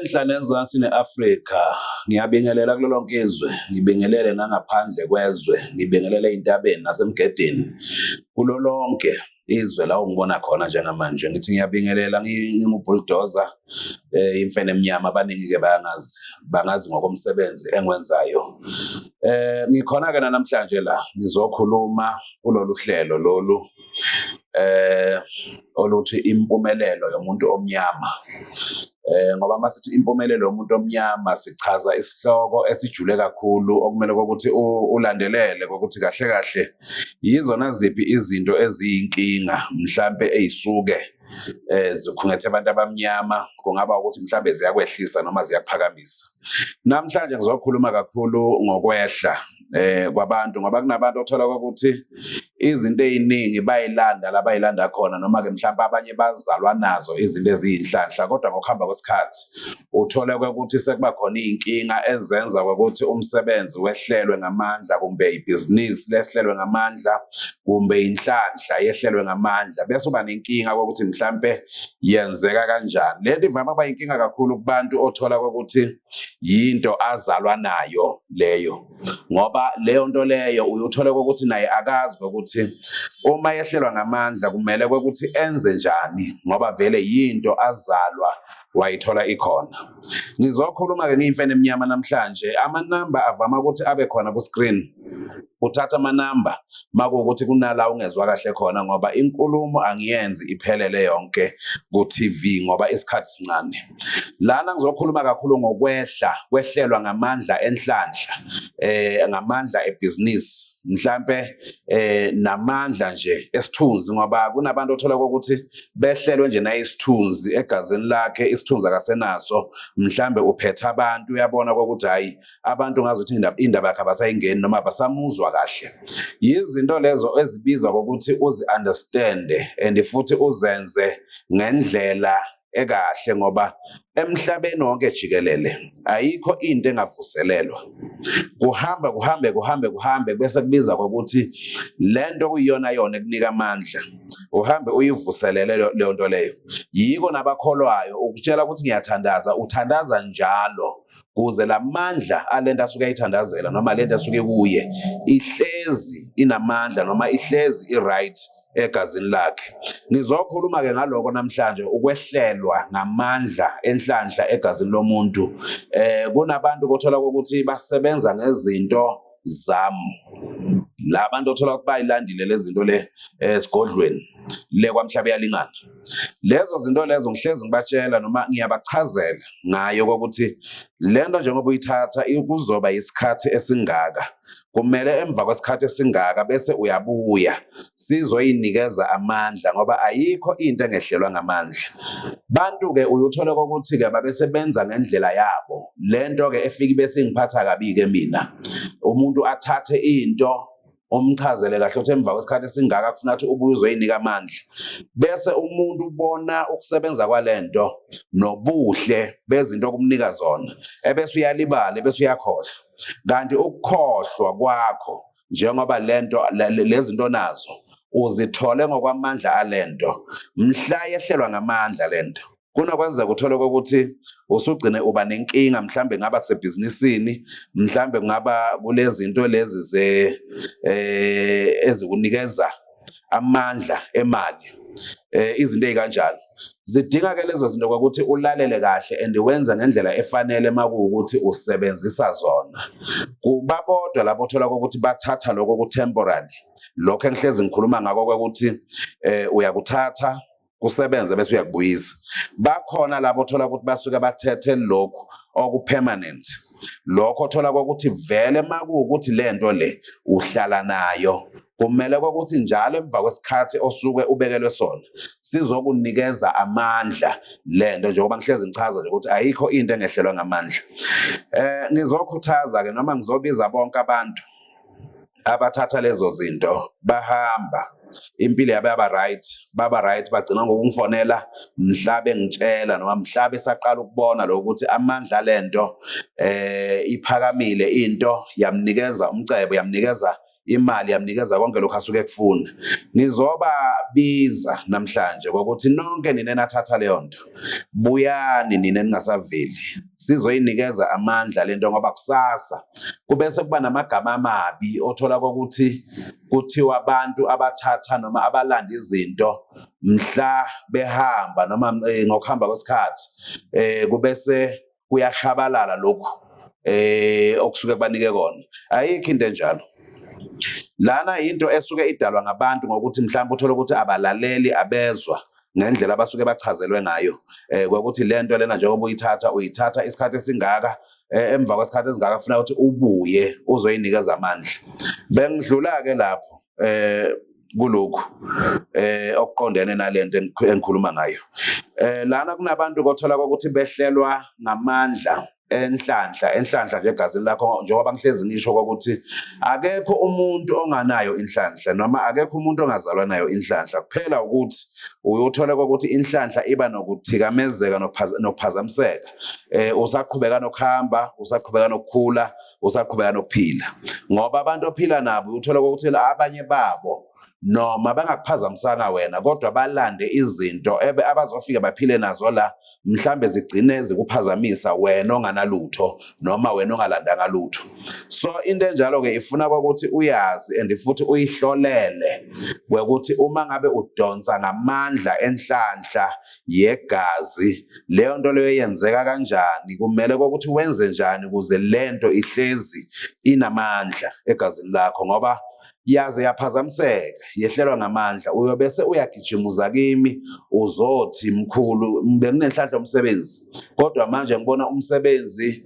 Enhla nezansi neAfrika ngiyabingelela kulo lonke izwe, ngibingelele nangaphandle kwezwe, ngibingelele ey'ntabeni nasemgedeni, kulo lonke izwe la ungibona khona njengamanje. Ngithi ngiyabingelela ngingu-bulldozer, imfene emnyama, abaningi-ke bangazi ngokomsebenzi engwenzayo. Ngikhona-ke namhlanje la ngizokhuluma kulolu hlelo lolu oluthi impumelelo yomuntu omnyama. Ngoba masithi impumelelo yomuntu omnyama sichaza isihloko esijule kakhulu okumele kokuthi ulandelele kokuthi kahle kahle yizona ziphi izinto eziyinkinga mhlambe ey'suke zikhungethe abantu abamnyama, kungaba ukuthi mhlambe ziyakwehlisa noma ziyakuphakamisa. Namhlanje ngizokhuluma kakhulu ngokwehla kwabantu, ngoba kunabantu othola ukuthi izinto ey'ningi bayilanda la bayilanda khona, noma-ke mhlawumbe abanye bazalwa nazo izinto eziyinhlanhla, kodwa ngokuhamba kwesikhathi uthole ukuthi sekuba khona iy'nkinga ezenza ukuthi umsebenzi wehlelwe ngamandla, kumbe ibhizinisi lehlelwe ngamandla, kumbe inhlanhla yehlelwe ngamandla, bese uba nenkinga kokuthi mhlampe yenzeka kanjani. Lento ivame ukuba inkinga kakhulu kubantu othola ukuthi yinto azalwa nayo leyo, ngoba leyo nto leyo uyuthole ukuthi naye akazi ukuthi uma yehlelwa ngamandla kumele ukuthi enze njani, ngoba vele yinto azalwa wayithola ikhona. Ngizokhuluma-ke ngiyimfene emnyama namhlanje. Amanamba avama ukuthi abe khona ku-screen. Uthatha amanamba makuwukuthi kunala ungezwa kahle khona, ngoba inkulumo angiyenzi iphelele yonke ku-TV ngoba isikhathi sincane. Lana ngizokhuluma kakhulu kwehlelwa ngamandla enhlanhla, ngamandla ebhizinisi, mhlampe namandla nje esithunzi, ngoba kunabantu othola ukuthi behlelwe nje nayisithunzi egazini lakhe, isithunzi akasenaso, mhlambe uphethe abantu, uyabona ukuthi hayi abantu ngazuthi indaba yakhe abasayingeni noma abasamuzwa kahle. Yizinto lezo ezibizwa ukuthi uzi-understand and futhi uzenze ngendlela ekahle, ngoba emhlabeni wonke jikelele ayikho into engavuselelwa. Kuhambe bese kubiza ukuthi lento kuyiyona yona ekunika amandla, uhambe uyivuselele leyo nto leyo. Yiko nabakholwayo ukutshela ukuthi ngiyathandaza, uthandaza njalo kuze lamandla alento asuke ayithandazela noma lento asuke kuye ihlezi inamandla noma ihlezi i-right egazini lakhe. Ngizokhuluma-ke ngaloko namhlanje, ukwehlelwa ngamandla enhlanhla egazini lomuntu. Kunabantu kothola ukuthi basebenza ngezinto zami, la bantu othola ukuthi bayilandile lezi zinto esigodlweni le kwaMhlaba iyalingana. Lezo zinto lezo ngihlezi ngibatshela noma ngiyabachazela ngayo kokuthi lento njengoba uyithatha kuzoba isikhathi esingaka, kumele emva kwesikhathi esingaka bese uyabuya sizoyinikeza amandla, ngoba ayikho into engehlelwa ngamandla. Bantu-ke uyuthole ukuthi-ke babesebenza ngendlela yabo, lento-ke efika bese ingiphatha kabi-ke mina. Umuntu athathe into umchazele kahle ukuthi emva kwesikhathi esingaka kufuna ukuthi ubuye uzoyinika amandla, bese umuntu ubona ukusebenza kwalento nobuhle bezinto okumnika zona, ebese uyalibala, ebese uyakhohlwa. Kanti ukukhohlwa kwakho njengoba lezinto nazo uzithole ngokwamandla alento, mhla yehlelwa ngamandla lento kunokwenzeka uthole ukuthi usugcine uba nenkinga, mhlambe ngaba kusebhizinisini, mhlambe kungaba kulezi zinto lezi ezikunikeza amandla emali, izinto ey'kanjalo. Zidinga-ke lezo zinto ukuthi ulalele kahle and wenze ngendlela efanele makuwukuthi usebenzisa zona. Kubabodwa lapho othola ukuthi bathatha lokho ku-temporary, lokho engihlezi ngikhuluma ngako ukuthi uyakuthatha kusebenze bese uyakubuyisa. Bakhona labo othola ukuthi basuke bathethe lokhu oku-permanent, lokho othola ukuthi vele makuwukuthi lento le uhlala nayo, kumele ukuthi njalo emva kwesikhathi osuke ubekelwe sona sizokunikeza amandla lento, njengoba ngihlezi ngichaza nje ukuthi ayikho into engehlelwa ngamandla. Ngizokhuthaza-ke noma ngizobiza bonke abantu abathatha lezo zinto bahamba impilo yabo baba right, bagcina ngokungifonela mhlabe ngitshela noma mhlabe saqala ukubona ukuthi amandla lento iphakamile, into yamnikeza umcebo, yamnikeza imali yamnikeza konke lokhu asuke ekufuna. Ngizobabiza namhlanje ukuthi nonke nina enathatha leyo nto, buyani nina eningasaveli, sizoyinikeza amandla lento, ngoba kusasa kubese kuba namagama amabi othola ukuthi kuthiwa abantu abathatha noma abalanda izinto mhla behamba noma ngokuhamba kwesikhathi kubese kuyashabalala lokhu okusuke kubanike kona. Ayikho into enjalo. Lana into esuke idalwa ngabantu ngokuthi mhlawumbe uthola ukuthi abalaleli abezwa ngendlela abasuke bachazelwe ngayo ukuthi lento lena njengoba uyithatha isikhathi esingaka, emva kwesikhathi esingaka ufuna ukuthi ubuye uzoyinikeza amandla. Bengidlula-ke lapho kulokhu okuqondene nalento engikhuluma ngayo. Lana kunabantu kothola ukuthi behlelwa ngamandla enhlanhla nje egazini lakho, njengoba ngihlezi ngisho ukuthi akekho umuntu onganayo inhlanhla noma akekho umuntu ongazalwa nayo inhlanhla, kuphela ukuthi uyothola ukuthi inhlanhla iba nokuthikamezeka nokuphazamiseka. Usaqhubeka nokuhamba, usaqhubeka nokukhula, usaqhubeka nokuphila, ngoba abantu ophila nabo uthola ukuthi abanye babo noma bangakuphazamisanga wena kodwa balande izinto abazofika baphile nazo la, mhlambe zigcine zikuphazamisa wena onganalutho noma wena ongalandanga lutho. So into enjalo-ke ifuna ukuthi uyazi and futhi uyihlolele ukuthi uma ngabe udonsa ngamandla enhlanhla yegazi, leyo nto leyo yenzeka kanjani, kumele ukuthi wenze njani ukuze lento ihlezi inamandla egazini lakho, ngoba yaze yaphazamiseka yehlelwa ngamandla uyobese uyagijimuza kimi uzothi mkhulu benginenhlanhla umsebenzi, kodwa manje ngibona umsebenzi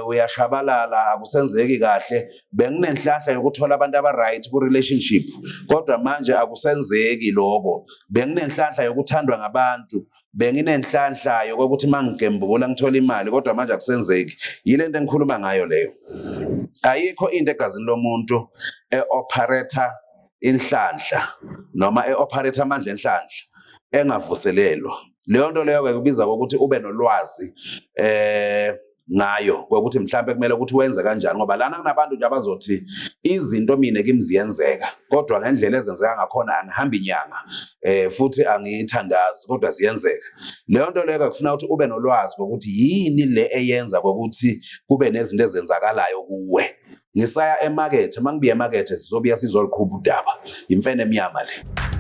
uyashabalala akusenzeki kahle. Benginenhlanhla yokuthola abantu aba-right ku-relationship, kodwa manje akusenzeki lokho. Benginenhlanhla yokuthandwa ngabantu, benginenhlanhla yokuthi mangigembula ngithola imali, kodwa manje akusenzeki. Yile nto engikhuluma ngayo leyo. Ayikho into egazini lomuntu e-operator inhlanhla noma e-operator amandla enhlanhla engavuselelwa. Leyo nto leyo kubiza ukuthi ube nolwazi ngayo ukuthi mhlawumbe kumele ukuthi wenze kanjani, ngoba lana kunabantu nje abazothi izinto mina kimi ziyenzeka kodwa ngendlela ezenzeka ngakhona angihambi inyanga futhi angiyithandazi kodwa ziyenzeka. Leyo nto leyo kufuna ukuthi ube nolwazi ukuthi yini le eyenza ukuthi kube nezinto ezenzakalayo kuwe. Ngisaya emakethe, mangibuya emakethe sizobuya sizoliqhuba udaba, imfene emnyama le.